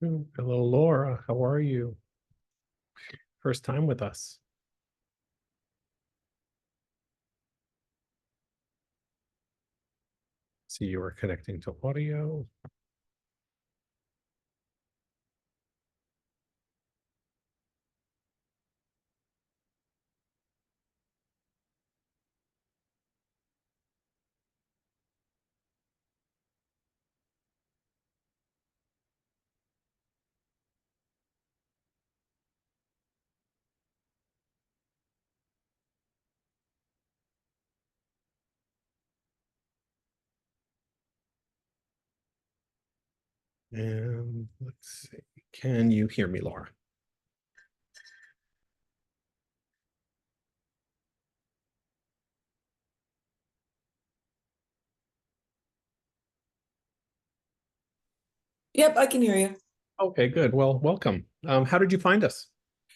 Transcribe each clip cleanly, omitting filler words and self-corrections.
Hello, Laura. How are you? First time with us. See, you are connecting to audio. And let's see. Can you hear me, Laura? Yep, I can hear you. Okay, good. Well, welcome. How did you find us?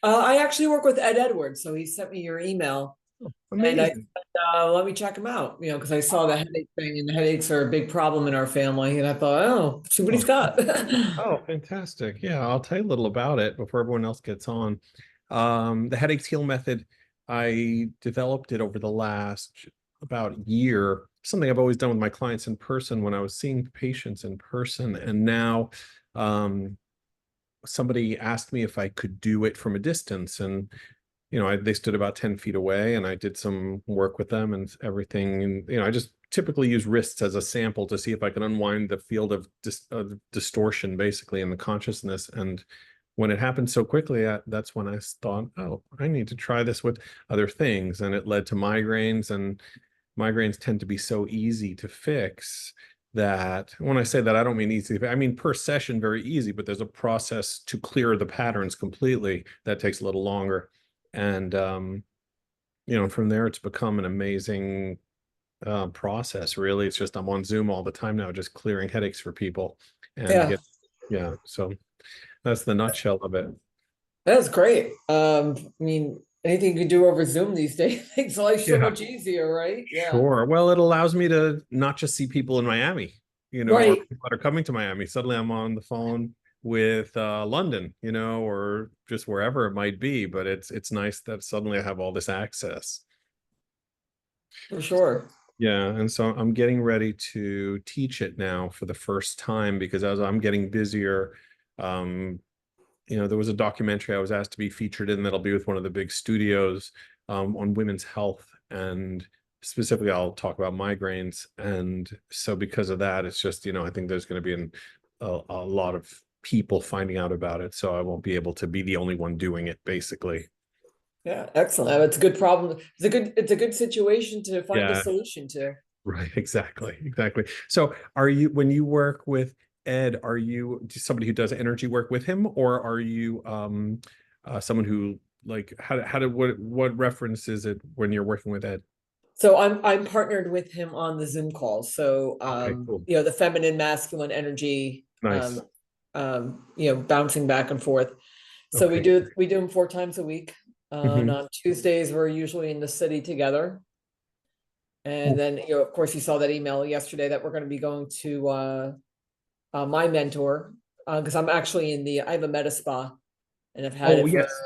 I actually work with Ed Edwards, so he sent me your email, and I Amazing. said, let me check him out. Because I saw the headache thing, and the headaches are a big problem in our family, and I thought, oh, see what Oh, he's got. oh, fantastic. Yeah, I'll tell you a little about it before everyone else gets on. The Headaches Heal method, I developed it over the last about year, something I've always done with my clients in person when I was seeing patients in person. And now um, somebody asked me if I could do it from a distance. And, they stood about 10 feet away and I did some work with them and everything. And, I just typically use wrists as a sample to see if I can unwind the field of distortion basically in the consciousness. And when it happened so quickly, that's when I thought, oh, I need to try this with other things. And it led to migraines, and migraines tend to be so easy to fix that when I say that, I don't mean easy. I mean, per session, very easy, but there's a process to clear the patterns completely that takes a little longer. And, from there, it's become an amazing process. Really, it's just I'm on Zoom all the time now, just clearing headaches for people and Yeah, get, yeah. So that's the nutshell of it. that's great. Anything you can do over Zoom these days makes life so Yeah, much easier, right? Yeah, sure. Well, it allows me to not just see people in Miami, or right. people that are coming to Miami. Suddenly I'm on the phone with London, or just wherever it might be. But it's nice that suddenly I have all this access. For sure. Yeah, and so I'm getting ready to teach it now for the first time because as I'm getting busier, um, there was a documentary I was asked to be featured in that'll be with one of the big studios on women's health. And specifically, I'll talk about migraines. And so because of that, it's just, I think there's going to be a lot of people finding out about it. So I won't be able to be the only one doing it, basically. Yeah, excellent. It's a good problem. It's a good situation to find a Yeah, solution to. right. Exactly. Exactly. So when you work with Ed, are you somebody who does energy work with him, or are you someone who like what reference is it when you're working with Ed? So I'm partnered with him on the Zoom call. So Okay, cool. the feminine masculine energy, Nice. bouncing back and forth. So we Okay. do them 4 times a week. And Hmm. on Tuesdays we're usually in the city together. And then of course you saw that email yesterday that we're going to be going to my mentor, because I'm actually I have a med spa, and I've had Oh, it for, yes.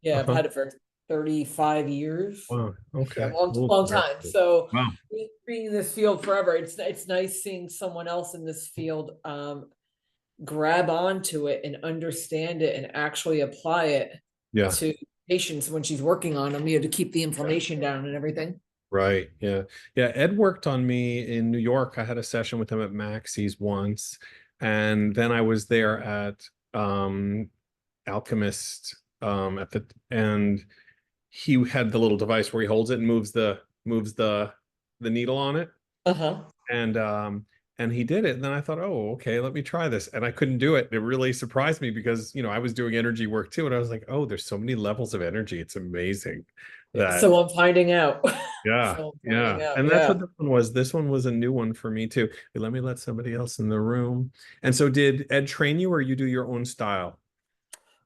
yeah, I've Uh-huh. had it for 35 years. Wow. Yeah, Okay. long, Cool. long Very time. cool. So Wow. being in this field forever, it's nice seeing someone else in this field grab onto it and understand it and actually apply it Yeah. to patients when she's working on them, to keep the inflammation down and everything. Right. Yeah. Yeah. Ed worked on me in New York. I had a session with him at Maxie's once. And then I was there at Alchemist at the and he had the little device where he holds it and moves the needle on it. Uh-huh. And and he did it. And then I thought, oh, okay, let me try this. And I couldn't do it. It really surprised me because I was doing energy work too. And I was like, oh, there's so many levels of energy. It's amazing that So I'm finding out. yeah, So I'm yeah. finding out. And that's what Yeah. this one was. This one was a new one for me too. Let me let somebody else in the room. And so did Ed train you or you do your own style?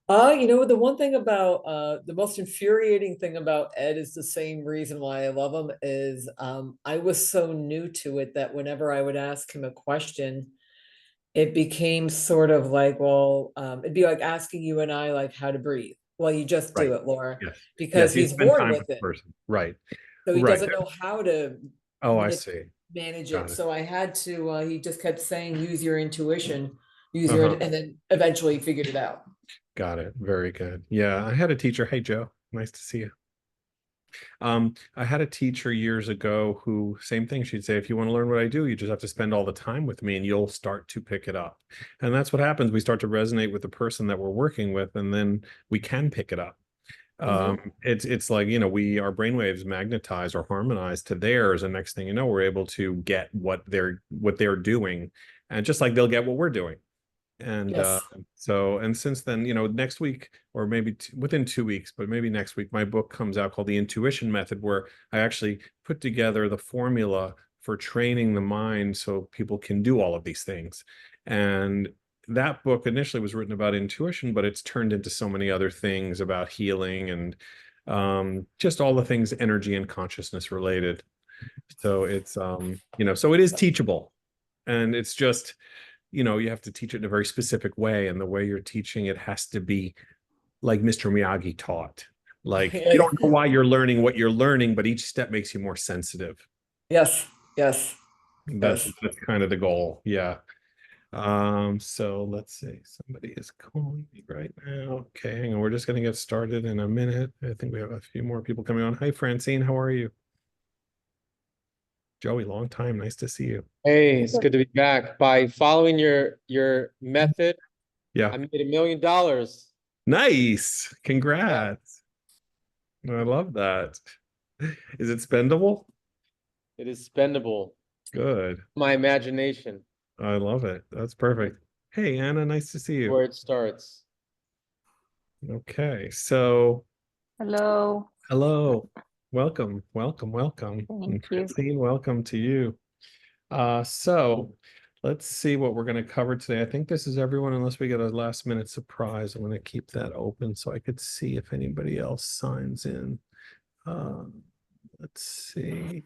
The one thing about the most infuriating thing about Ed is the same reason why I love him is I was so new to it that whenever I would ask him a question, it became sort of like, well, it'd be like asking you and I like how to breathe. Well, you just Right. do it, Laura, Yes. because Yes. You he's spend born time with with the it. person. Right. So he Right. doesn't know how to Oh, I manipulate, see. manage it. Got it. So I had to, he just kept saying, use your intuition, use your, Uh-huh. and then eventually figured it out. Got it. Very good. Yeah. I had a teacher. Hey, Joe. Nice to see you. I had a teacher years ago who, same thing, she'd say, if you want to learn what I do, you just have to spend all the time with me and you'll start to pick it up. And that's what happens. We start to resonate with the person that we're working with, and then we can pick it up. Mhm. It's like, our brainwaves magnetize or harmonize to theirs, and next thing you know, we're able to get what they're doing, and just like they'll get what we're doing. And Yes. and since then, next week, or maybe within 2 weeks, but maybe next week, my book comes out called The Intuition Method, where I actually put together the formula for training the mind so people can do all of these things. And that book initially was written about intuition, but it's turned into so many other things about healing and just all the things energy and consciousness related. So so it is teachable, and it's just, you have to teach it in a very specific way. And the way you're teaching it has to be like Mr. Miyagi taught. Like, you don't know why you're learning what you're learning, but each step makes you more sensitive. Yes. Yes. That's Yes. that's kind of the goal. Yeah. So let's see. Somebody is calling me right now. Okay, hang on. We're just gonna get started in a minute. I think we have a few more people coming on. Hi, Francine. How are you? Joey, long time. Nice to see you. Hey, it's good to be back. By following your method, Yeah. I made $1 million. Nice. Yeah, Congrats. I love that. Is it spendable? it is spendable. Good. My imagination, I love it. That's perfect. Hey, Anna, nice to see you. where it starts. Okay, so Hello, hello. Welcome, welcome, welcome. And thank you. Francine, welcome to you. So let's see what we're going to cover today. I think this is everyone, unless we get a last minute surprise. I'm going to keep that open so I could see if anybody else signs in. Let's see.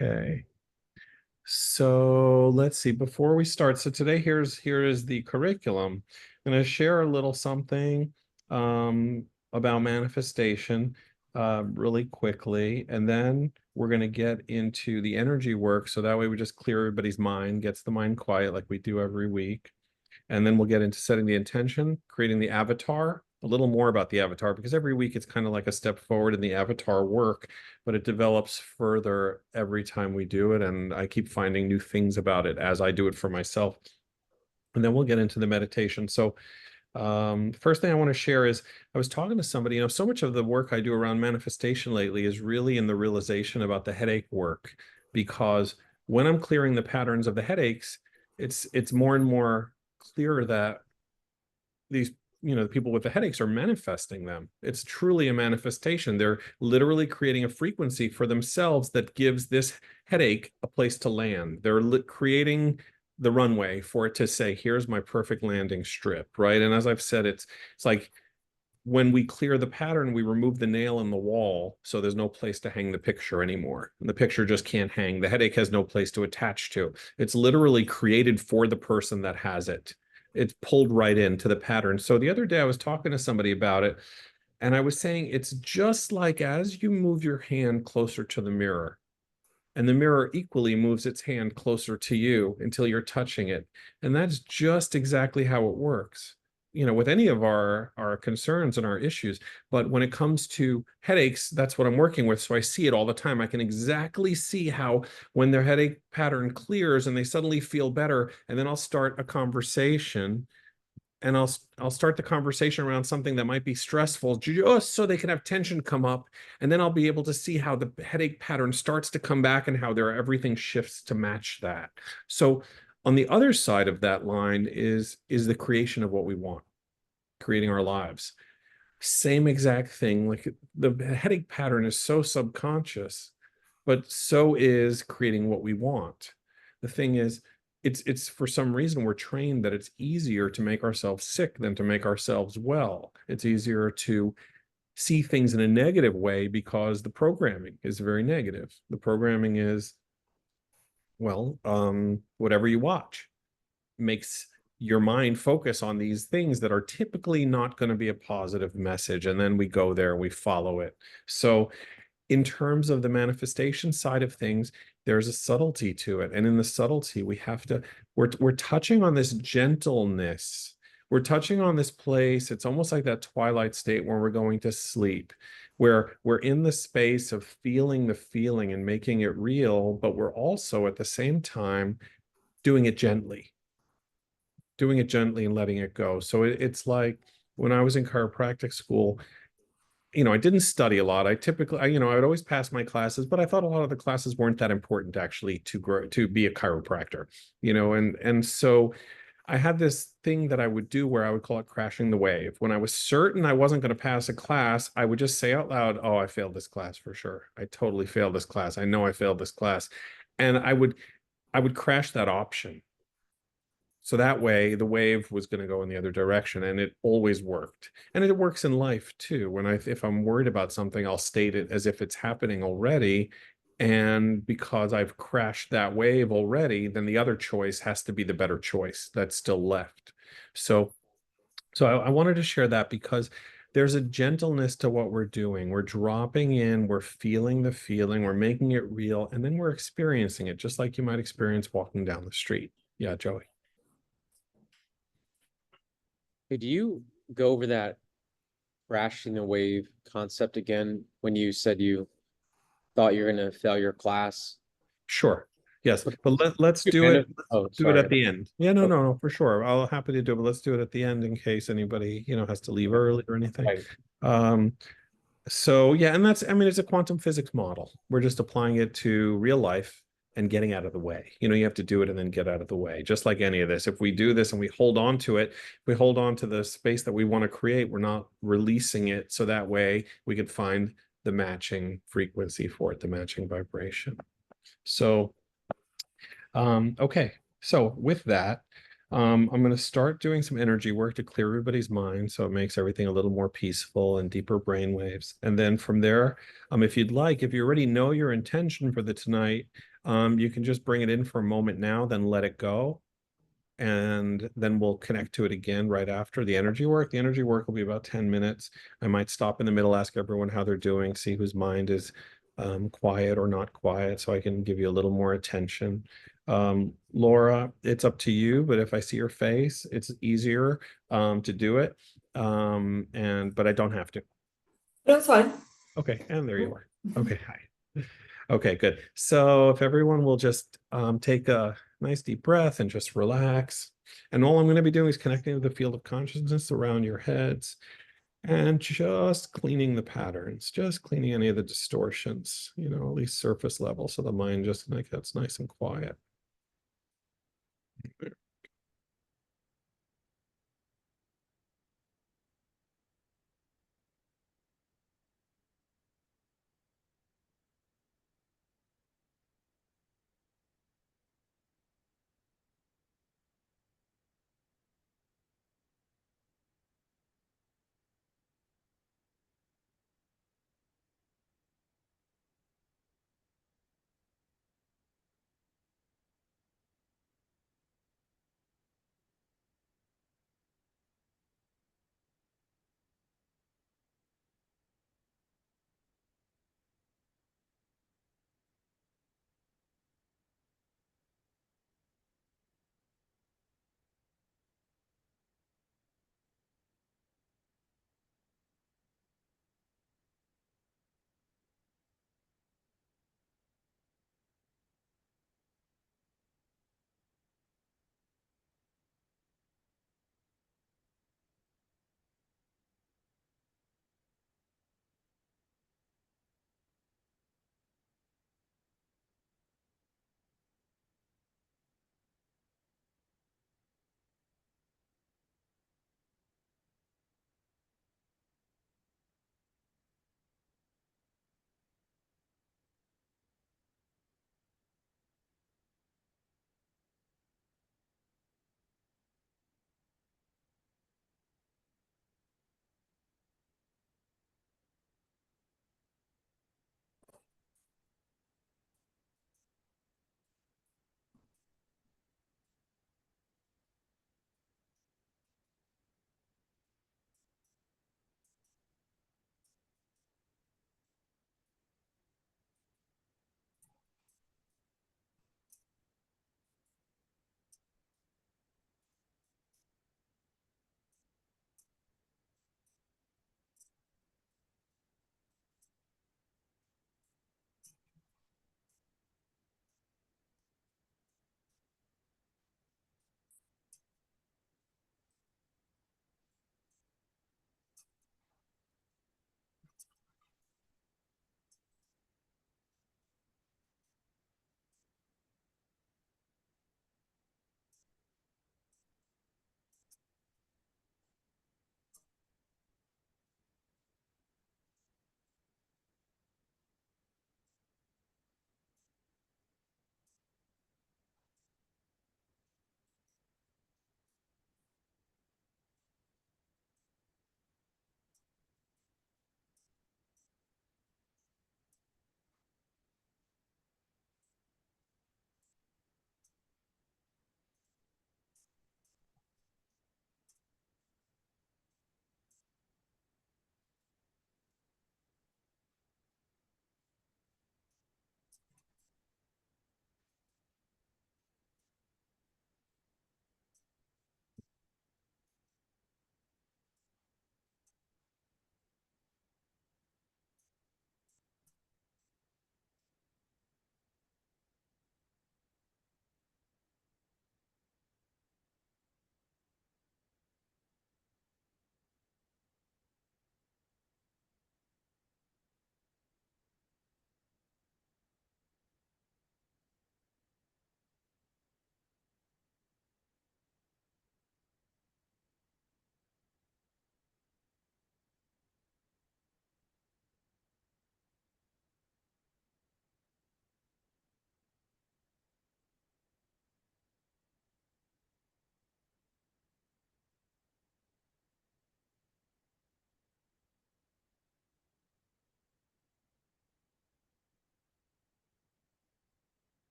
Okay. So let's see, before we start, so today here is the curriculum. I'm going to share a little something about manifestation really quickly, and then we're going to get into the energy work, so that way we just clear everybody's mind, gets the mind quiet like we do every week. And then we'll get into setting the intention, creating the avatar, a little more about the avatar, because every week it's kind of like a step forward in the avatar work, but it develops further every time we do it. And I keep finding new things about it as I do it for myself. And then we'll get into the meditation. So first thing I want to share is I was talking to somebody, so much of the work I do around manifestation lately is really in the realization about the headache work, because when I'm clearing the patterns of the headaches, it's more and more clear that these the people with the headaches are manifesting them. It's truly a manifestation. They're literally creating a frequency for themselves that gives this headache a place to land. They're creating the runway for it to say, here's my perfect landing strip, right? And as I've said, it's like when we clear the pattern, we remove the nail in the wall, so there's no place to hang the picture anymore. And the picture just can't hang. The headache has no place to attach to. It's literally created for the person that has it. It's pulled right into the pattern. So the other day I was talking to somebody about it, and I was saying it's just like as you move your hand closer to the mirror, and the mirror equally moves its hand closer to you until you're touching it. And that's just exactly how it works, with any of our concerns and our issues. But when it comes to headaches, that's what I'm working with. So I see it all the time. I can exactly see how when their headache pattern clears and they suddenly feel better, and then I'll start a conversation, and I'll start the conversation around something that might be stressful, just so they can have tension come up, and then I'll be able to see how the headache pattern starts to come back and how everything shifts to match that. So on the other side of that line is the creation of what we want, creating our lives. Same exact thing. Like, the headache pattern is so subconscious, but so is creating what we want. The thing is, it's for some reason we're trained that it's easier to make ourselves sick than to make ourselves well. It's easier to see things in a negative way because the programming is very negative. The programming is Well, whatever you watch makes your mind focus on these things that are typically not going to be a positive message. And then we go there, we follow it. So in terms of the manifestation side of things, there's a subtlety to it. And in the subtlety, we have to, we're touching on this gentleness. We're touching on this place. It's almost like that twilight state when we're going to sleep, where we're in the space of feeling the feeling and making it real, but we're also at the same time doing it gently and letting it go. So it's like when I was in chiropractic school, I didn't study a lot. I typically, I would always pass my classes, but I thought a lot of the classes weren't that important actually to grow, to be a chiropractor, and so I had this thing that I would do where I would call it crashing the wave. When I was certain I wasn't going to pass a class, I would just say out loud, "Oh, I failed this class for sure. I totally failed this class. I know I failed this class." And I would crash that option. So that way the wave was going to go in the other direction, and it always worked. And it works in life too. If I'm worried about something, I'll state it as if it's happening already. And because I've crashed that wave already, then the other choice has to be the better choice that's still left. So I wanted to share that because there's a gentleness to what we're doing. We're dropping in, we're feeling the feeling, we're making it real, and then we're experiencing it, just like you might experience walking down the street. Yeah, Joey. Could you go over that crashing the wave concept again when you said you thought you're gonna fail your class? Sure. Yes, but let's You do kind it. of, oh, Do it at sorry. the end. Yeah, no, Oh, no, no, for sure. I'll happy to do it, but let's do it at the end in case anybody, has to leave early or anything. right. Um, so yeah, and I mean, it's a quantum physics model. We're just applying it to real life and getting out of the way. You have to do it and then get out of the way. Just like any of this. If we do this and we hold on to it, we hold on to the space that we want to create, we're not releasing it. So that way we could find the matching frequency for it, the matching vibration. So okay, so with that, I'm going to start doing some energy work to clear everybody's mind so it makes everything a little more peaceful and deeper brain waves. And then from there, if you'd like, if you already know your intention for the tonight, you can just bring it in for a moment now, then let it go. And then we'll connect to it again right after the energy work. The energy work will be about 10 minutes. I might stop in the middle, ask everyone how they're doing, see whose mind is quiet or not quiet, so I can give you a little more attention. Laura, it's up to you, but if I see your face, it's easier to do it. But I don't have to. That's fine. Okay, and there you are. Okay, hi. Okay, good. So if everyone will just take a nice deep breath and just relax. And all I'm going to be doing is connecting to the field of consciousness around your heads and just cleaning the patterns, just cleaning any of the distortions, at least surface level. So the mind just like that's nice and quiet.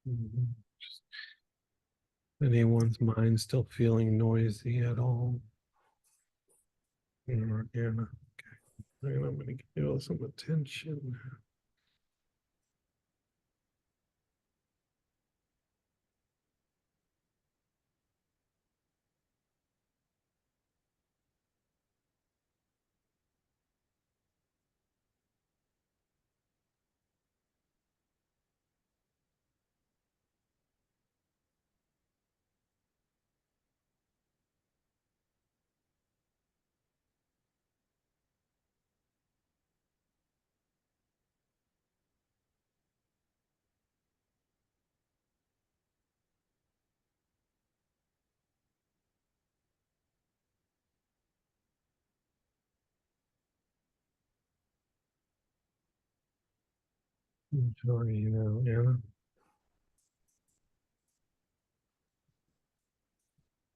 Just anyone's mind still feeling noisy at all? Yeah, okay. I'm going to give some attention. Sorry, Anna.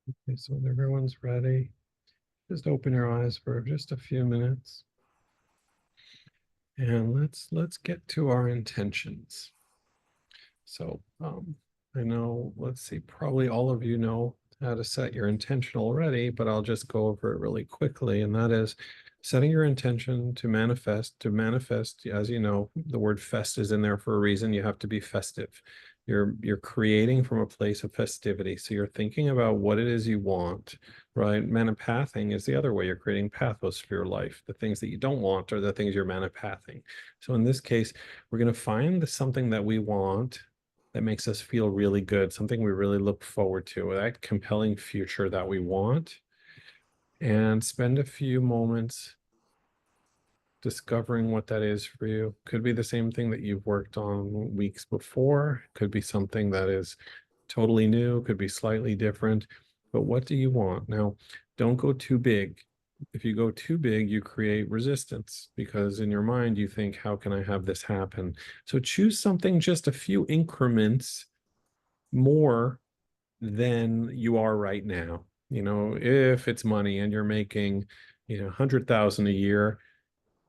Okay, so everyone's ready. Just open your eyes for just a few minutes. And let's get to our intentions. So I know, let's see, probably all of you know how to set your intention already, but I'll just go over it really quickly. And that is setting your intention to manifest. To manifest, as you know, the word fest is in there for a reason. You have to be festive. You're creating from a place of festivity. So you're thinking about what it is you want, right? Manipathing is the other way. You're creating pathos for your life. The things that you don't want are the things you're manipathing. So in this case, we're going to find something that we want that makes us feel really good, something we really look forward to, that compelling future that we want, and spend a few moments discovering what that is for you. Could be the same thing that you've worked on weeks before, could be something that is totally new, could be slightly different, but what do you want? Now, don't go too big. If you go too big, you create resistance because in your mind you think, how can I have this happen? So choose something just a few increments more than you are right now. If it's money and you're making, 100,000 a year,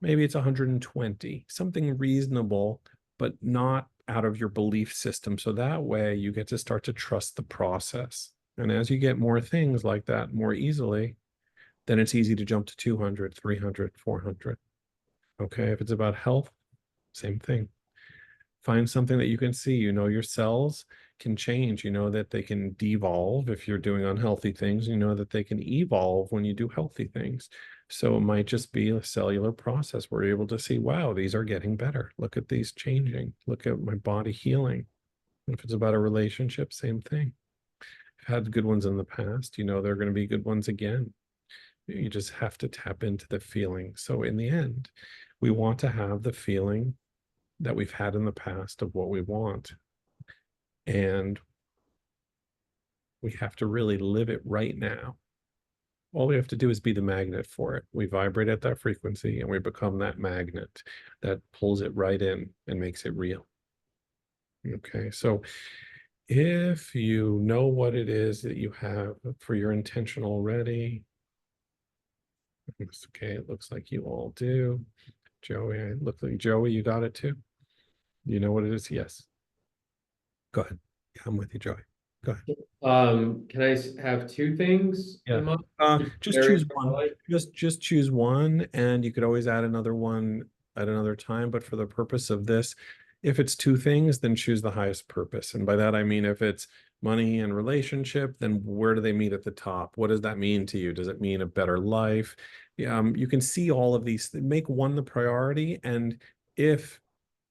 maybe it's 120, something reasonable, but not out of your belief system. So that way you get to start to trust the process. And as you get more things like that more easily, then it's easy to jump to 200, 300, 400. Okay. If it's about health, same thing. Find something that you can see. Your cells can change. That they can devolve if you're doing unhealthy things. That they can evolve when you do healthy things. So it might just be a cellular process where you're able to see, wow, these are getting better. Look at these changing. Look at my body healing. If it's about a relationship, same thing. I've had good ones in the past, there are going to be good ones again. You just have to tap into the feeling. So in the end, we want to have the feeling that we've had in the past of what we want. And we have to really live it right now. All we have to do is be the magnet for it. We vibrate at that frequency and we become that magnet that pulls it right in and makes it real. Okay, so if you know what it is that you have for your intention already, okay, it looks like you all do. Joey, I look like Joey, you got it too? You know what it is? Yes. Go ahead. Yeah, I'm with you, Joey. Go ahead. Can I have two things Yeah. in mind? Just choose one. Just choose one, and you could always add another one at another time. But for the purpose of this, if it's two things, then choose the highest purpose. And by that I mean if it's money and relationship, then where do they meet at the top? What does that mean to you? Does it mean a better life? You can see all of these. Make one the priority, and if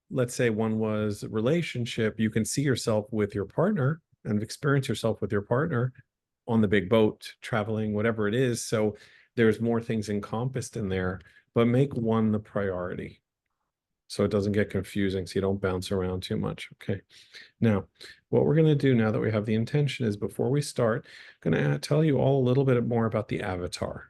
let's say one was relationship, you can see yourself with your partner and experience yourself with your partner on the big boat, traveling, whatever it is. So there's more things encompassed in there, but make one the priority so it doesn't get confusing, so you don't bounce around too much. Okay. Now, what we're going to do now that we have the intention is before we start, I'm going to tell you all a little bit more about the avatar.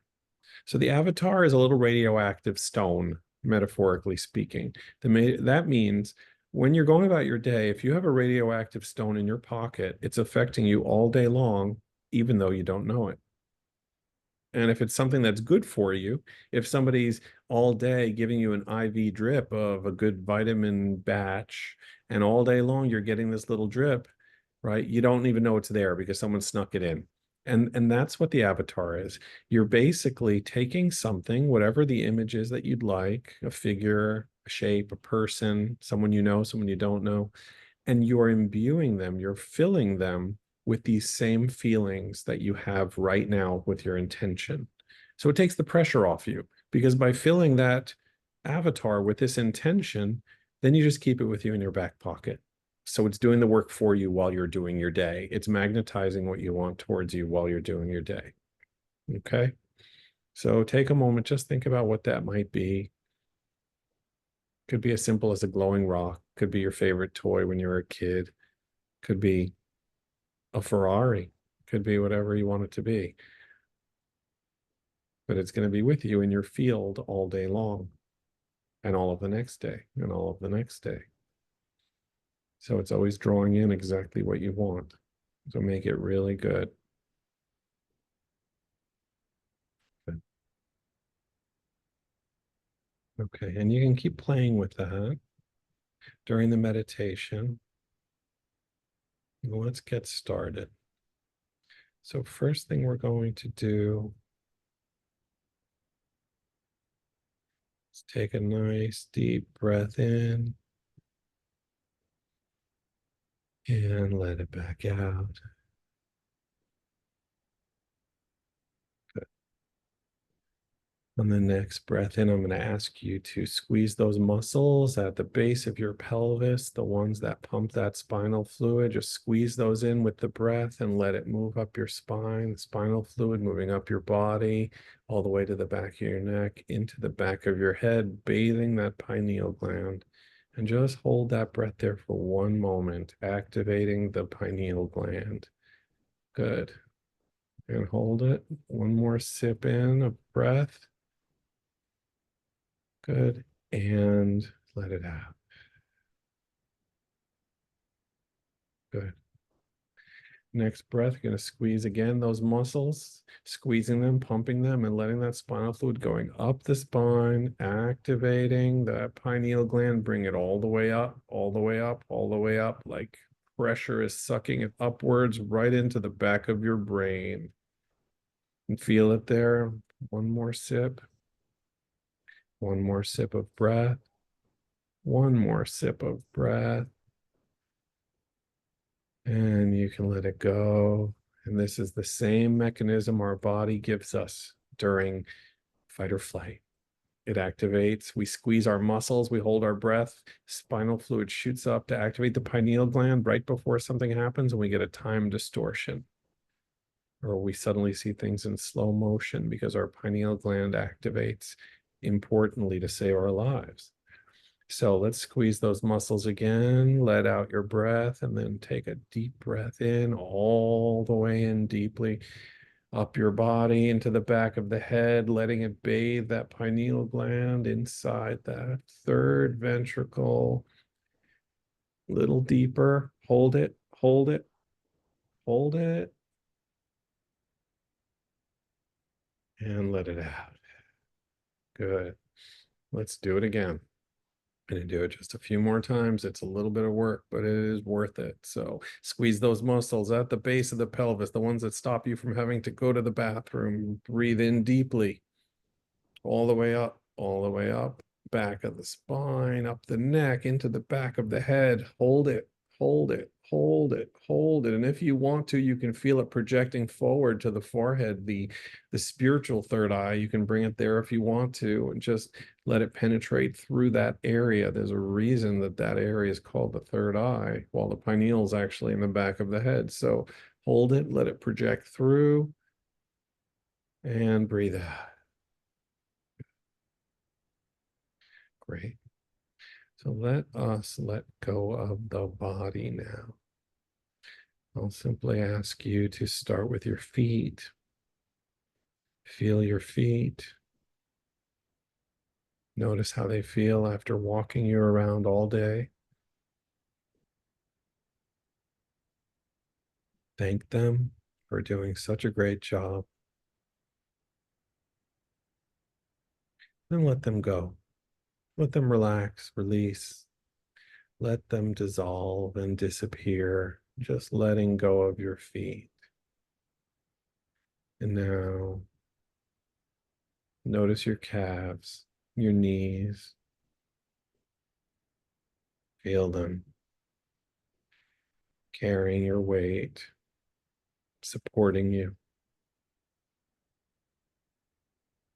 So the avatar is a little radioactive stone, metaphorically speaking. That means when you're going about your day, if you have a radioactive stone in your pocket, it's affecting you all day long, even though you don't know it. And if it's something that's good for you, if somebody's all day giving you an IV drip of a good vitamin batch and all day long you're getting this little drip, right? You don't even know it's there because someone snuck it in. And that's what the avatar is. You're basically taking something, whatever the image is that you'd like, a figure, a shape, a person, someone you know, someone you don't know, and you're imbuing them, you're filling them with these same feelings that you have right now with your intention. So it takes the pressure off you, because by filling that avatar with this intention, then you just keep it with you in your back pocket. So it's doing the work for you while you're doing your day. It's magnetizing what you want towards you while you're doing your day. Okay. So take a moment, just think about what that might be. Could be as simple as a glowing rock, could be your favorite toy when you were a kid, could be a Ferrari, could be whatever you want it to be. But it's going to be with you in your field all day long, and all of the next day, and all of the next day. So it's always drawing in exactly what you want. So make it really good. Okay, and you can keep playing with that during the meditation. Let's get started. So first thing we're going to do is take a nice deep breath in and let it back out. On the next breath in, I'm going to ask you to squeeze those muscles at the base of your pelvis, the ones that pump that spinal fluid. Just squeeze those in with the breath and let it move up your spine, the spinal fluid moving up your body, all the way to the back of your neck, into the back of your head, bathing that pineal gland. And just hold that breath there for one moment, activating the pineal gland. Good. And hold it. One more sip in of breath. Good. And let it out. Good. Next breath, you're going to squeeze again those muscles, squeezing them, pumping them, and letting that spinal fluid going up the spine, activating that pineal gland, bring it all the way up, all the way up, all the way up, like pressure is sucking it upwards right into the back of your brain. And feel it there. One more sip. One more sip of breath. One more sip of breath. And you can let it go. And this is the same mechanism our body gives us during fight or flight. It activates, we squeeze our muscles, we hold our breath, spinal fluid shoots up to activate the pineal gland right before something happens, and we get a time distortion. Or we suddenly see things in slow motion because our pineal gland activates importantly to save our lives. So let's squeeze those muscles again, let out your breath, and then take a deep breath in, all the way in deeply up your body into the back of the head, letting it bathe that pineal gland inside that third ventricle. A little deeper, hold it, hold it, hold it, and let it out. Good. Let's do it again. I'm going to do it just a few more times. It's a little bit of work, but it is worth it. So squeeze those muscles at the base of the pelvis, the ones that stop you from having to go to the bathroom. Breathe in deeply, all the way up, all the way up, back of the spine, up the neck, into the back of the head. Hold it, hold it, hold it, hold it. And if you want to, you can feel it projecting forward to the forehead, the spiritual third eye. You can bring it there if you want to, and just let it penetrate through that area. There's a reason that that area is called the third eye, while the pineal is actually in the back of the head. So hold it, let it project through, and breathe out. Great. So let us let go of the body now. I'll simply ask you to start with your feet. Feel your feet. Notice how they feel after walking you around all day. Thank them for doing such a great job. Then let them go. Let them relax, release. Let them dissolve and disappear, just letting go of your feet. And now notice your calves, your knees. Feel them carrying your weight, supporting you.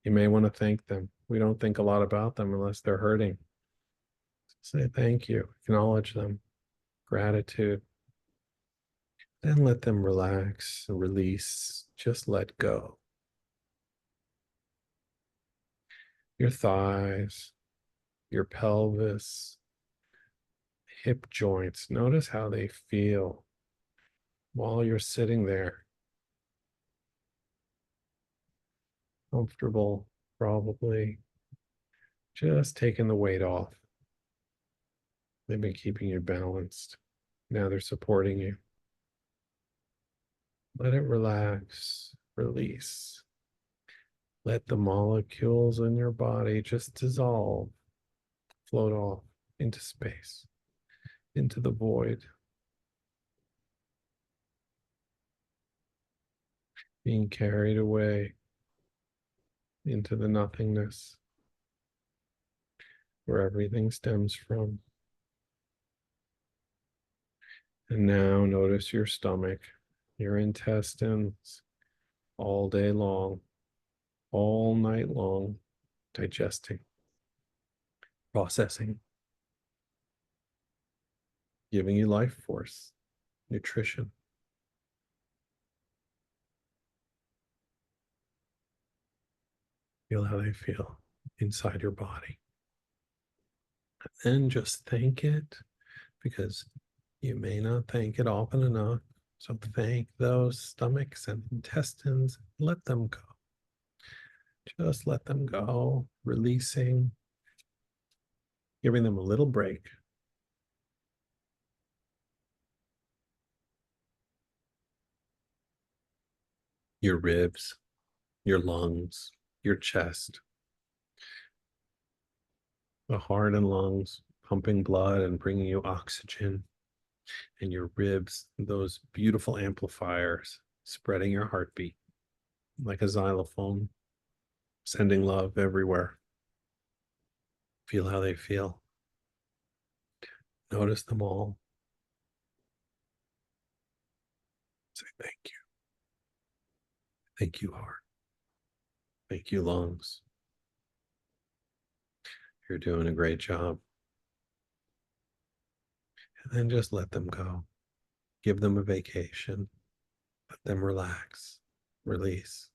You may want to thank them. We don't think a lot about them unless they're hurting. Say thank you, acknowledge them, gratitude. Then let them relax, release, just let go. Your thighs, your pelvis, hip joints. Notice how they feel while you're sitting there. Comfortable, probably. Just taking the weight off. They've been keeping you balanced. Now they're supporting you. Let it relax, release. Let the molecules in your body just dissolve, float off into space, into the void. Being carried away into the nothingness where everything stems from. And now notice your stomach, your intestines all day long, all night long, digesting, processing, giving you life force, nutrition. Feel how they feel inside your body. And just thank it, because you may not thank it often enough. So thank those stomachs and intestines. Let them go. Just let them go, releasing, giving them a little break. Your ribs, your lungs, your chest, the heart and lungs pumping blood and bringing you oxygen, and your ribs, those beautiful amplifiers spreading your heartbeat like a xylophone, sending love everywhere. Feel how they feel. Notice them all. Say thank you. Thank you, heart. Thank you, lungs. You're doing a great job. And then just let them go. Give them a vacation. Let them relax, release.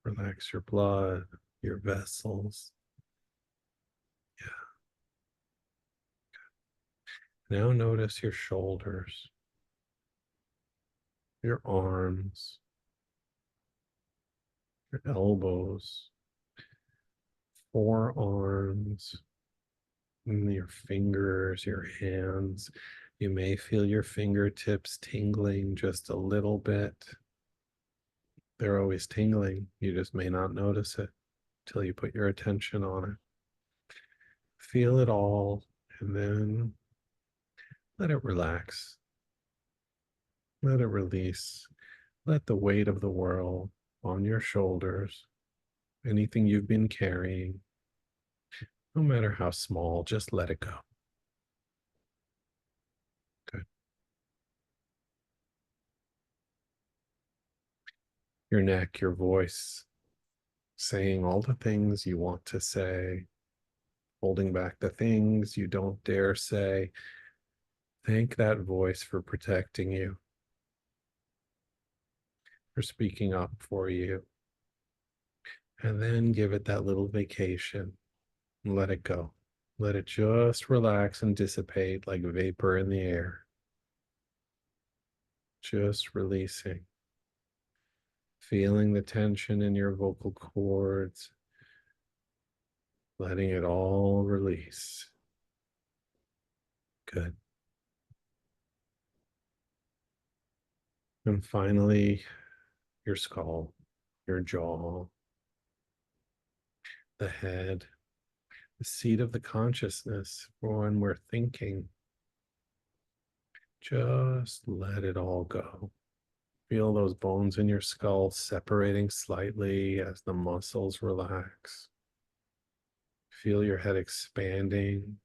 Relax your blood, your vessels. Yeah. Now notice your shoulders, your arms, your elbows, forearms, and your fingers, your hands. You may feel your fingertips tingling just a little bit. They're always tingling. You just may not notice it till you put your attention on it. Feel it all, and then let it relax. Let it release. Let the weight of the world on your shoulders, anything you've been carrying, no matter how small, just let it go. Good. Your neck, your voice, saying all the things you want to say, holding back the things you don't dare say. Thank that voice for protecting you, for speaking up for you. And then give it that little vacation and let it go. Let it just relax and dissipate like vapor in the air. Just releasing. Feeling the tension in your vocal cords. Letting it all release. Good. And finally, your skull, your jaw, the head. the seat of the consciousness for when we're thinking. Just let it all go. Feel those bones in your skull separating slightly as the muscles relax. Feel your head expanding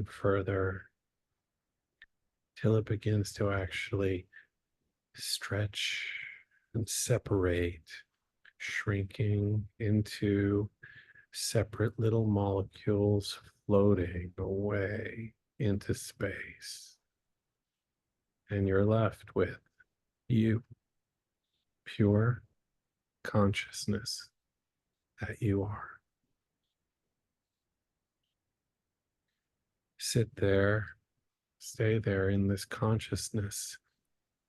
further till it begins to actually stretch and separate, shrinking into separate little molecules floating away into space. And you're left with you, pure consciousness that you are. Sit there, stay there in this consciousness.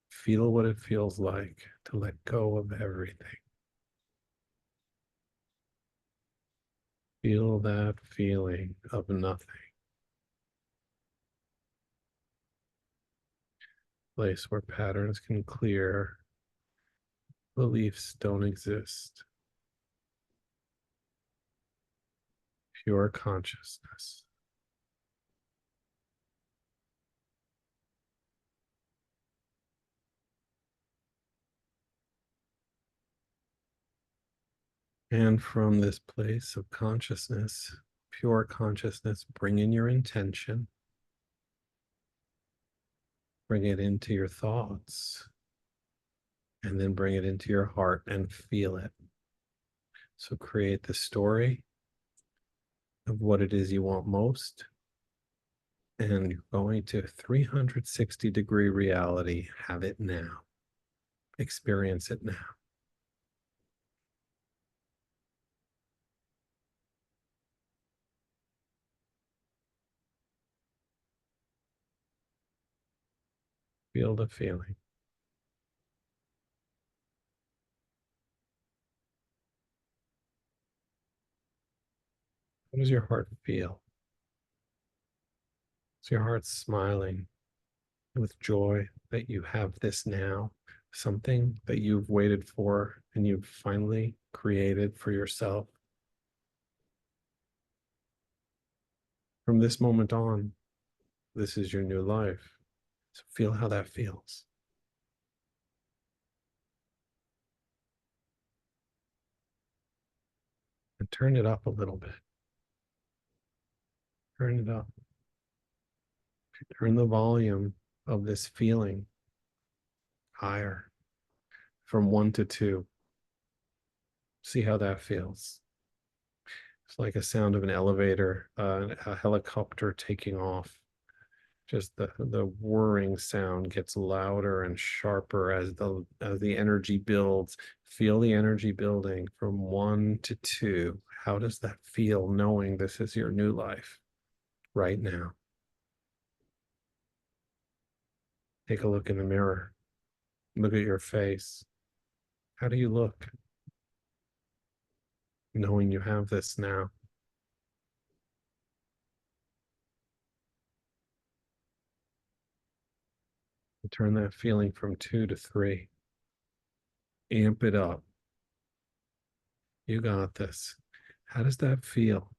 Feel what it feels like to let go of everything. Feel that feeling of nothing. Place where patterns can clear, beliefs don't exist. Pure consciousness. And from this place of consciousness, pure consciousness, bring in your intention. Bring it into your thoughts. And then bring it into your heart and feel it. So create the story of what it is you want most. And you're going to 360-degree reality. Have it now. Experience it now. Feel the feeling. How does your heart feel? Is your heart smiling with joy that you have this now? Something that you've waited for and you've finally created for yourself. From this moment on, this is your new life. So feel how that feels. And turn it up a little bit. Turn it up. Turn the volume of this feeling higher from 1 to 2. See how that feels. It's like a sound of an elevator, a helicopter taking off. Just the whirring sound gets louder and sharper as the energy builds. Feel the energy building from 1 to 2. How does that feel knowing this is your new life right now? Take a look in the mirror. Look at your face. How do you look? Knowing you have this now. Turn that feeling from 2 to 3. Amp it up. You got this. How does that feel?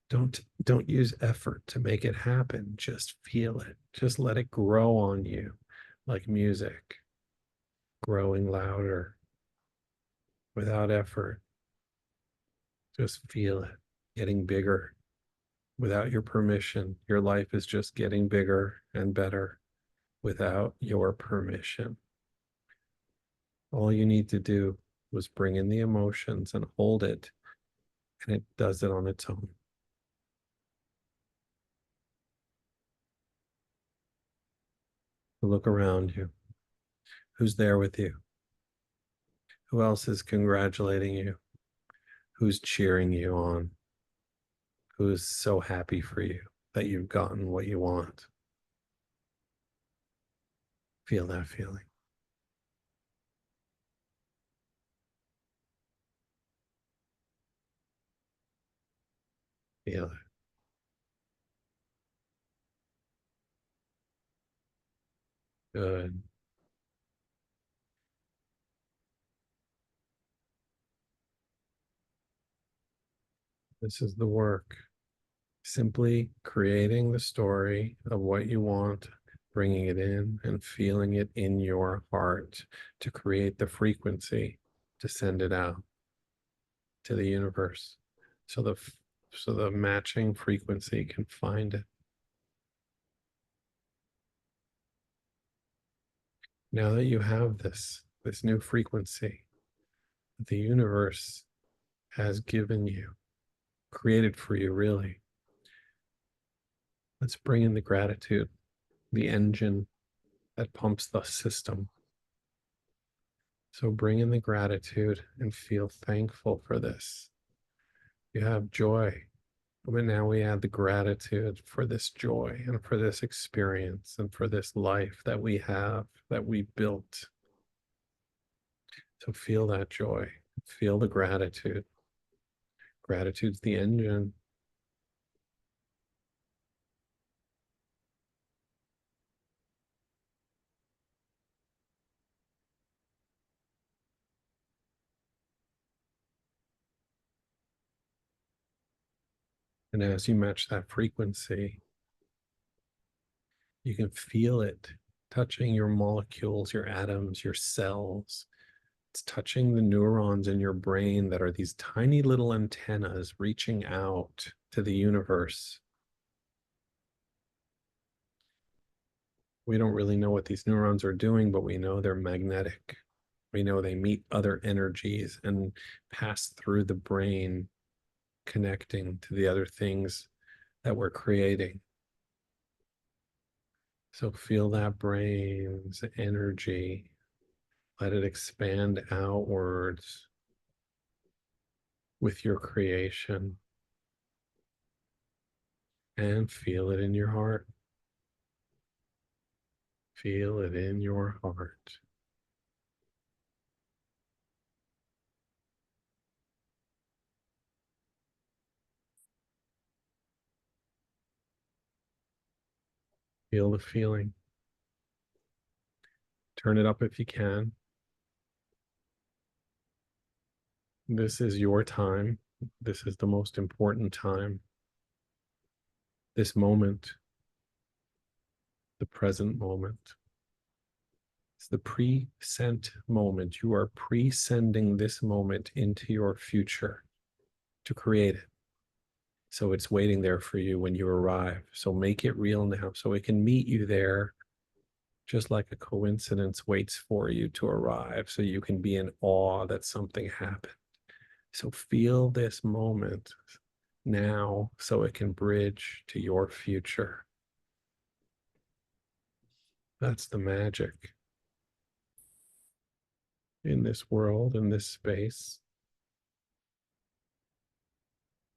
Don't use effort to make it happen. Just feel it. Just let it grow on you like music, growing louder without effort. Just feel it getting bigger without your permission. Your life is just getting bigger and better without your permission. All you need to do was bring in the emotions and hold it, and it does it on its own. Look around you. Who's there with you? Who else is congratulating you? Who's cheering you on? Who's so happy for you that you've gotten what you want? Feel that feeling. Feel it. Good. This is the work. Simply creating the story of what you want, bringing it in and feeling it in your heart to create the frequency to send it out to the universe. So the matching frequency can find it. Now that you have this new frequency that the universe has given you, created for you, really, let's bring in the gratitude, the engine that pumps the system. So bring in the gratitude and feel thankful for this. You have joy, but now we add the gratitude for this joy and for this experience and for this life that we have, that we built. So feel that joy, feel the gratitude. Gratitude's the engine. And as you match that frequency, you can feel it touching your molecules, your atoms, your cells. It's touching the neurons in your brain that are these tiny little antennas reaching out to the universe. We don't really know what these neurons are doing, but we know they're magnetic. We know they meet other energies and pass through the brain, connecting to the other things that we're creating. So feel that brain's energy. Let it expand outwards with your creation. And feel it in your heart. Feel it in your heart. Feel the feeling. Turn it up if you can. This is your time. This is the most important time. This moment, the present moment. It's the pre-sent moment. You are pre-sending this moment into your future to create it. So it's waiting there for you when you arrive. So make it real now so it can meet you there, just like a coincidence waits for you to arrive, so you can be in awe that something happened. So feel this moment now so it can bridge to your future. That's the magic in this world, in this space.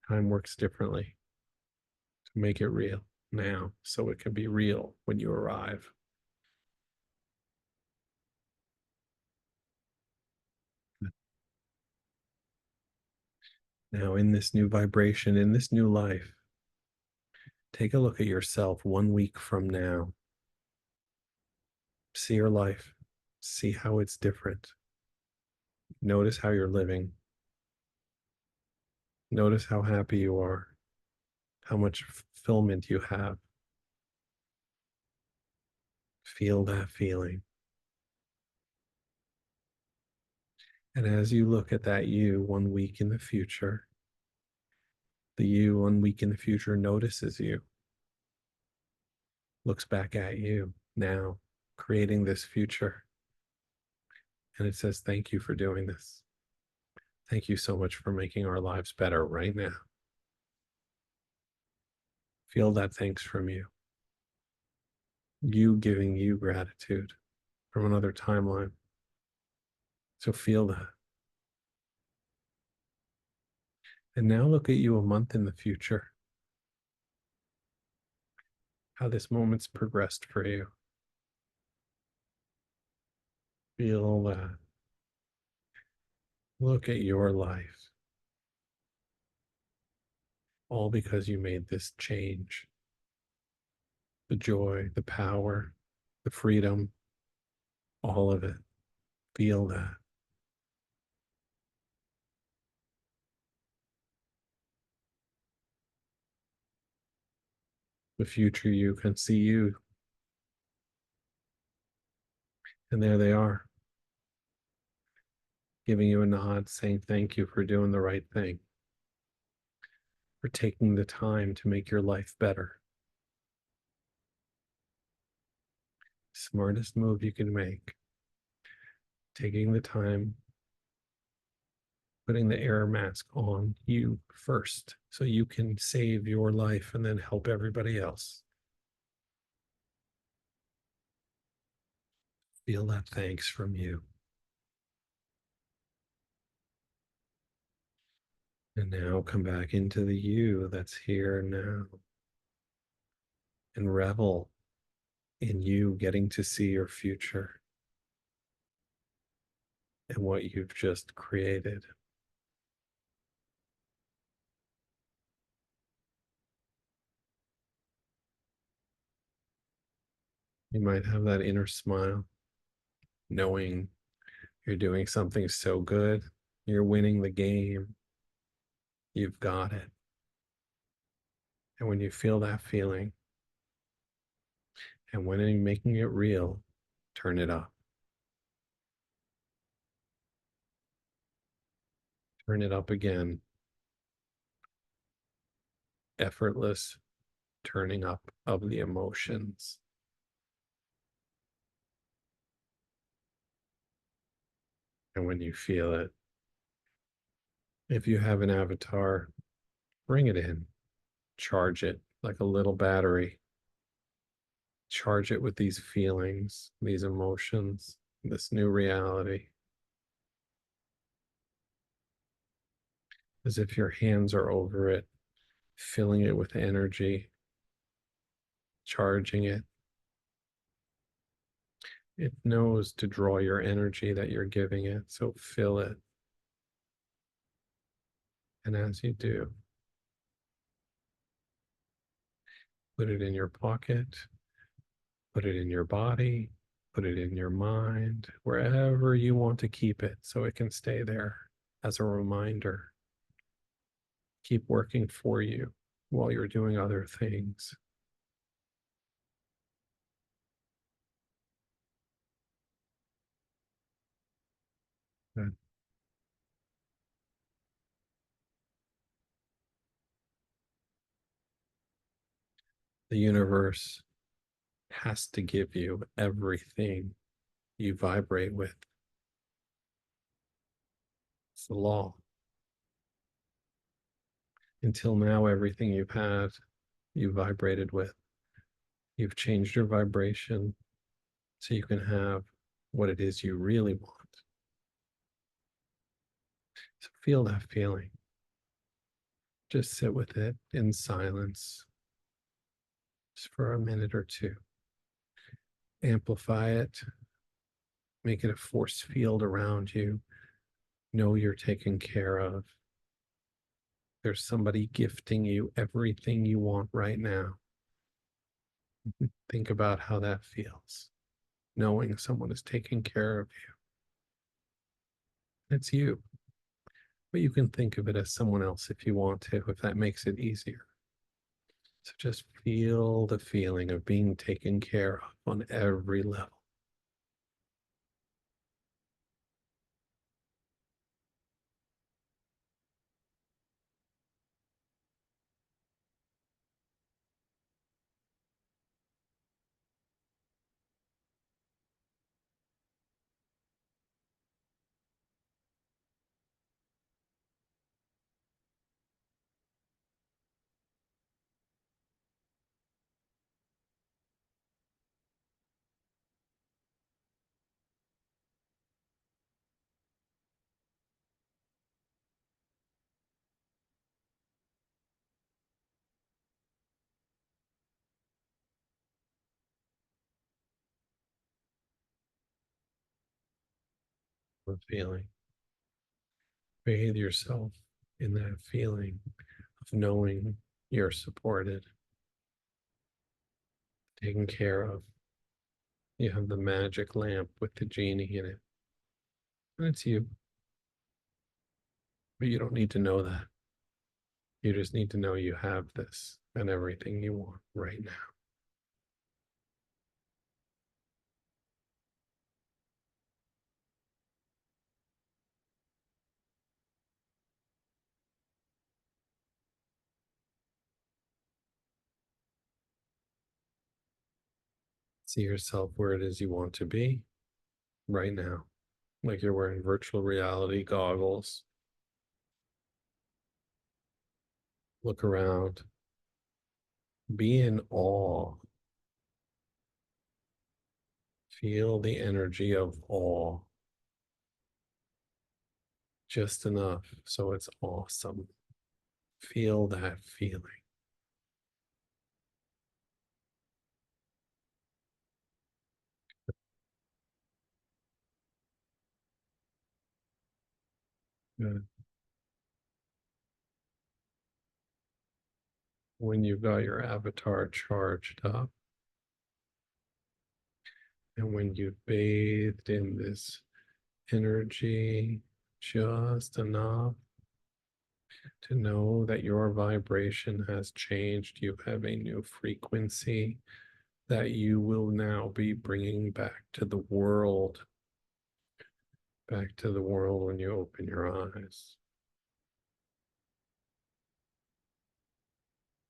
Time works differently. To make it real now so it can be real when you arrive. Now, in this new vibration, in this new life, take a look at yourself 1 week from now. See your life. See how it's different. Notice how you're living. Notice how happy you are, how much fulfillment you have. Feel that feeling. And as you look at that you 1 week in the future, the you 1 week in the future notices you, looks back at you now, creating this future. And it says, thank you for doing this. Thank you so much for making our lives better right now. Feel that thanks from you. You giving you gratitude from another timeline. So feel that. And now look at you a month in the future. How this moment's progressed for you. Feel that. Look at your life. All because you made this change. The joy, the power, the freedom, all of it. Feel that. The future you can see you. And there they are, giving you a nod, saying thank you for doing the right thing, for taking the time to make your life better. Smartest move you can make. Taking the time, putting the air mask on you first so you can save your life and then help everybody else. Feel that thanks from you. And now come back into the you that's here now and revel in you getting to see your future and what you've just created. You might have that inner smile, knowing you're doing something so good, you're winning the game, you've got it. And when you feel that feeling, and when you're making it real, turn it up. Turn it up again. Effortless turning up of the emotions. And when you feel it, if you have an avatar, bring it in, charge it like a little battery. Charge it with these feelings, these emotions, this new reality. As if your hands are over it, filling it with energy, charging it. It knows to draw your energy that you're giving it, so fill it. And as you do, put it in your pocket, put it in your body, put it in your mind, wherever you want to keep it so it can stay there as a reminder. Keep working for you while you're doing other things. Good. The universe has to give you everything you vibrate with. It's the law. Until now, everything you've had, you vibrated with. You've changed your vibration so you can have what it is you really want. So feel that feeling. Just sit with it in silence just for a minute or two. Amplify it. Make it a force field around you. Know you're taken care of. There's somebody gifting you everything you want right now. Think about how that feels, knowing someone is taking care of you. It's you. But you can think of it as someone else if you want to, if that makes it easier. So just feel the feeling of being taken care of on every level. The feeling. Bathe yourself in that feeling of knowing you're supported, taken care of. You have the magic lamp with the genie in it. And it's you. But you don't need to know that. You just need to know you have this and everything you want right now. See yourself where it is you want to be right now, like you're wearing virtual reality goggles. Look around. Be in awe. Feel the energy of awe. Just enough so it's awesome. Feel that feeling. Good. When you've got your avatar charged up, and when you've bathed in this energy just enough to know that your vibration has changed, you have a new frequency that you will now be bringing back to the world. Back to the world when you open your eyes.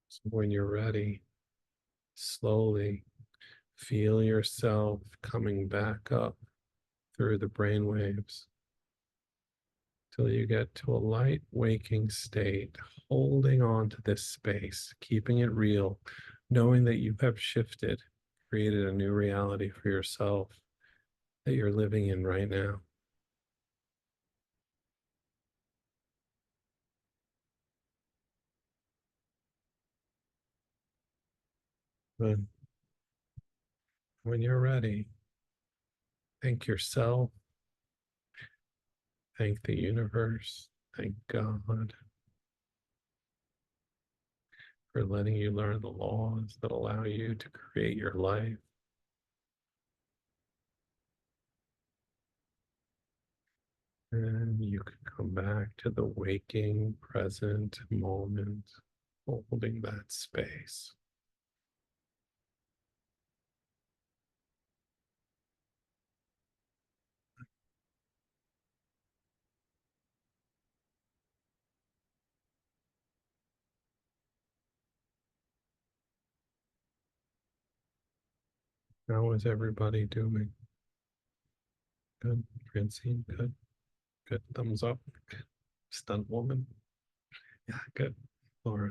So when you're ready, slowly feel yourself coming back up through the brain waves till you get to a light waking state, holding on to this space, keeping it real, knowing that you have shifted, created a new reality for yourself that you're living in right now. But when you're ready, thank yourself, thank the universe, thank God for letting you learn the laws that allow you to create your life. And you can come back to the waking present moment, holding that space. How is everybody doing? Good. Francine, good. Good. Thumbs up. Stunt woman. Yeah, good. Laura.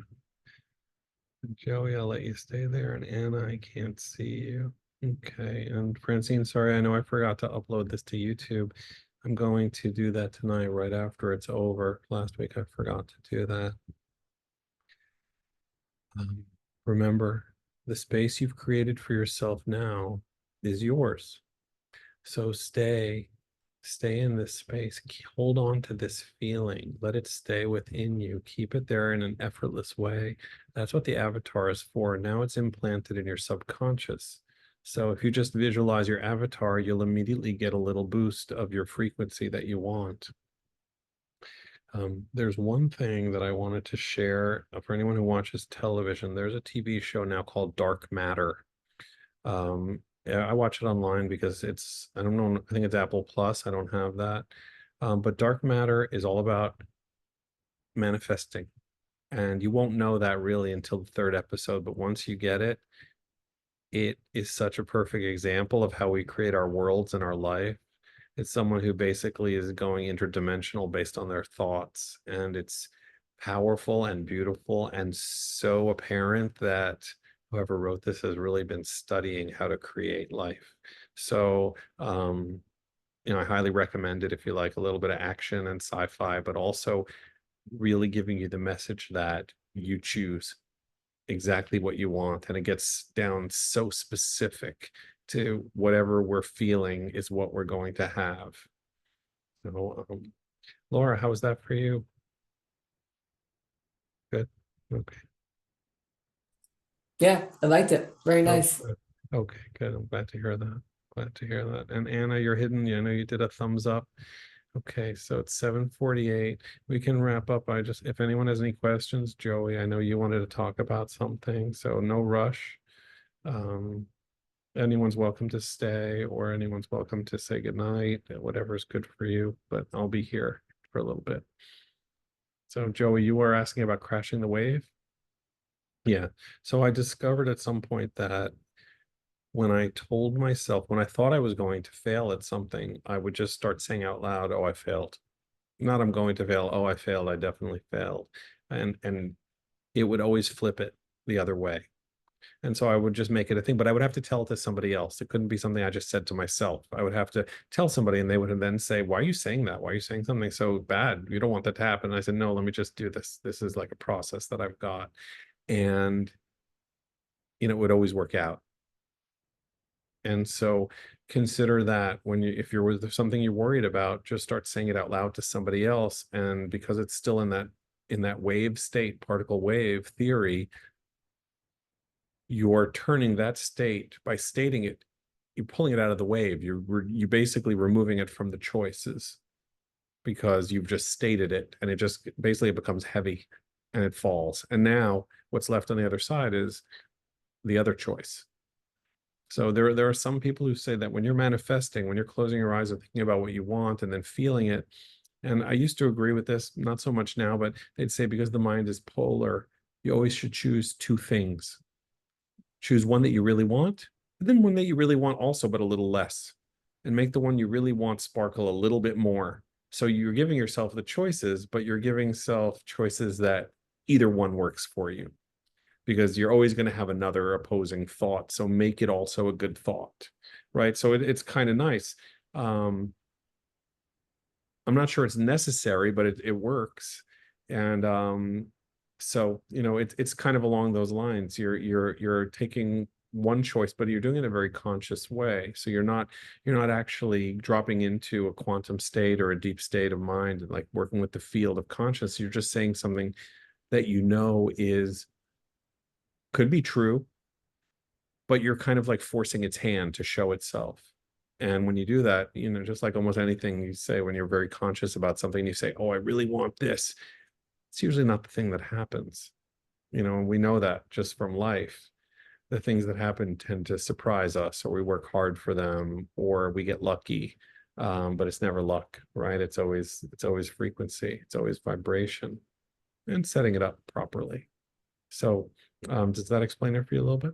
And Joey, I'll let you stay there. And Anna, I can't see you. Okay. And Francine, sorry, I know I forgot to upload this to YouTube. I'm going to do that tonight right after it's over. Last week I forgot to do that. Remember, the space you've created for yourself now is yours. So stay in this space. Hold on to this feeling. Let it stay within you. Keep it there in an effortless way. That's what the avatar is for. Now it's implanted in your subconscious. So if you just visualize your avatar, you'll immediately get a little boost of your frequency that you want. There's one thing that I wanted to share for anyone who watches television. There's a TV show now called Dark Matter. Yeah, I watch it online because I don't know, I think it's Apple Plus. I don't have that. But Dark Matter is all about manifesting. And you won't know that really until the third episode. But once you get it, it is such a perfect example of how we create our worlds in our life. It's someone who basically is going interdimensional based on their thoughts. And it's powerful and beautiful and so apparent that whoever wrote this has really been studying how to create life. So, I highly recommend it if you like a little bit of action and sci-fi, but also really giving you the message that you choose exactly what you want. And it gets down so specific to whatever we're feeling is what we're going to have. So, Laura, how was that for you? Good. Okay. Yeah, I liked it. Very nice. Okay, good. I'm glad to hear that. Glad to hear that. And Anna, you're hidden. I know you did a thumbs up. Okay, so it's 7:48. We can wrap up. If anyone has any questions, Joey, I know you wanted to talk about something, so no rush. Um, Anyone's welcome to stay, or anyone's welcome to say goodnight, whatever's good for you, but I'll be here for a little bit. So Joey, you were asking about crashing the wave? Yeah. So I discovered at some point that when I told myself, when I thought I was going to fail at something, I would just start saying out loud, "Oh, I failed." Not I'm going to fail. Oh, I failed. I definitely failed. And it would always flip it the other way. And so I would just make it a thing, but I would have to tell it to somebody else. It couldn't be something I just said to myself. I would have to tell somebody, and they would then say, "Why are you saying that? Why are you saying something so bad? You don't want that to happen." And I said, "No, let me just do this. This is like a process that I've got." And it would always work out. And so consider that if you're with something you're worried about, just start saying it out loud to somebody else. And because it's still in that wave state, particle wave theory, you're turning that state by stating it, you're pulling it out of the wave. You basically removing it from the choices because you've just stated it, and it just basically becomes heavy and it falls. And now what's left on the other side is the other choice. So there are some people who say that when you're manifesting, when you're closing your eyes and thinking about what you want and then feeling it, and I used to agree with this, not so much now, but they'd say because the mind is polar, you always should choose two things. Choose one that you really want, and then one that you really want also, but a little less, and make the one you really want sparkle a little bit more. So you're giving yourself the choices, but you're giving self choices that either one works for you, because you're always going to have another opposing thought. So make it also a good thought, right? So it's kind of nice. I'm not sure it's necessary, but it works. And so it's kind of along those lines. You're taking one choice, but you're doing it in a very conscious way. So you're not actually dropping into a quantum state or a deep state of mind and like working with the field of consciousness. You're just saying something that could be true, but you're kind of like forcing its hand to show itself. And when you do that, just like almost anything you say, when you're very conscious about something, you say, "Oh, I really want this." It's usually not the thing that happens. And we know that just from life. The things that happen tend to surprise us, or we work hard for them, or we get lucky. But it's never luck, right? It's always frequency. It's always vibration, and setting it up properly. So does that explain it for you a little bit?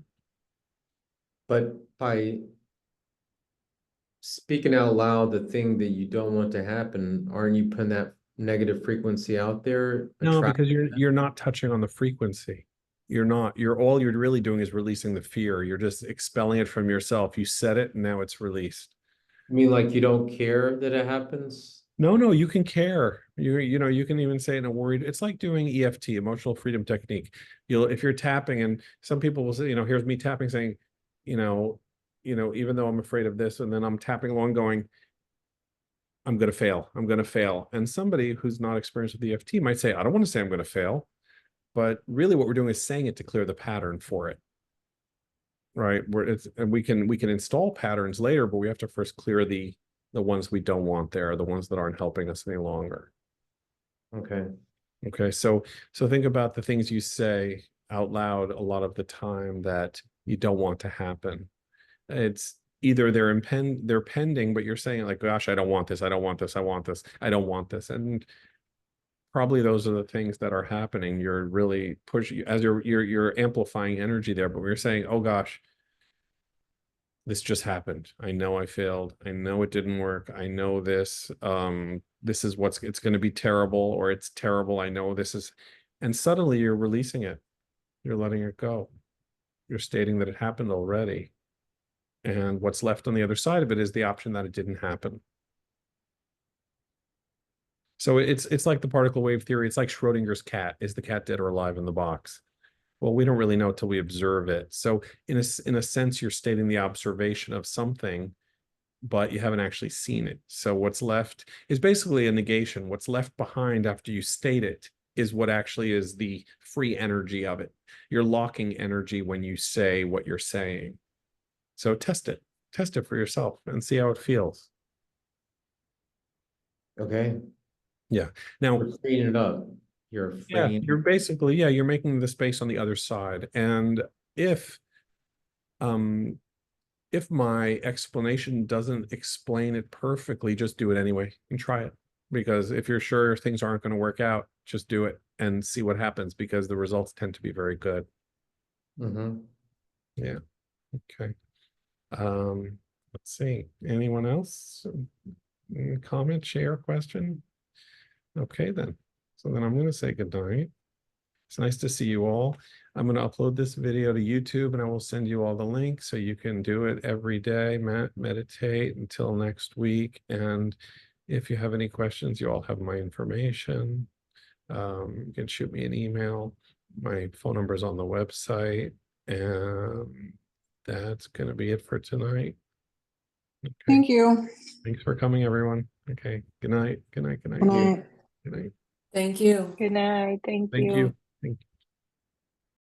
But by speaking out loud, the thing that you don't want to happen, aren't you putting that negative frequency out there? No, because you're not touching on the frequency. All you're really doing is releasing the fear. You're just expelling it from yourself. You said it, and now it's released. I mean, like you don't care that it happens? No, you can care. You can even say in a worried, it's like doing EFT, emotional freedom technique. If you're tapping, and some people will say, here's me tapping saying, even though I'm afraid of this, and then I'm tapping along going, I'm going to fail. I'm going to fail. And somebody who's not experienced with EFT might say, I don't want to say I'm going to fail. But really what we're doing is saying it to clear the pattern for it. Right. And we can install patterns later, but we have to first clear the ones we don't want there, the ones that aren't helping us any longer. Okay. Okay. So think about the things you say out loud a lot of the time that you don't want to happen. It's either they're pending, but you're saying like, gosh, I don't want this. I don't want this. I want this. I don't want this. And probably those are the things that are happening. You're really pushing as you're amplifying energy there, but we're saying, oh gosh, this just happened. I know I failed. I know it didn't work. I know this. This is it's going to be terrible, or it's terrible. I know this is, and suddenly you're releasing it. You're letting it go. You're stating that it happened already. And what's left on the other side of it is the option that it didn't happen. So it's like the particle wave theory. It's like Schrodinger's cat. Is the cat dead or alive in the box? Well, we don't really know till we observe it. So in a sense, you're stating the observation of something, but you haven't actually seen it. So what's left is basically a negation. What's left behind after you state it is what actually is the free energy of it. You're locking energy when you say what you're saying. So test it for yourself and see how it feels. Okay, Now, we're freeing it up. You're yeah, freeing. you're basically, yeah, you're making the space on the other side. And um, if my explanation doesn't explain it perfectly, just do it anyway and try it. Because if you're sure things aren't going to work out, just do it and see what happens, because the results tend to be very good. Mhm. Yeah. Okay. Let's see. Anyone else? Comment, share, question? Okay, then. So then I'm going to say good night. It's nice to see you all. I'm going to upload this video to YouTube and I will send you all the links so you can do it every day, meditate until next week. And if you have any questions, you all have my information. You can shoot me an email. My phone number is on the website. And that's going to be it for tonight. Okay. Thank you. Thanks for coming, everyone. Okay. Good night. Good night. Good night. Good night. Good night. Thank you. Good night. Thank Thank you. you. Thank you.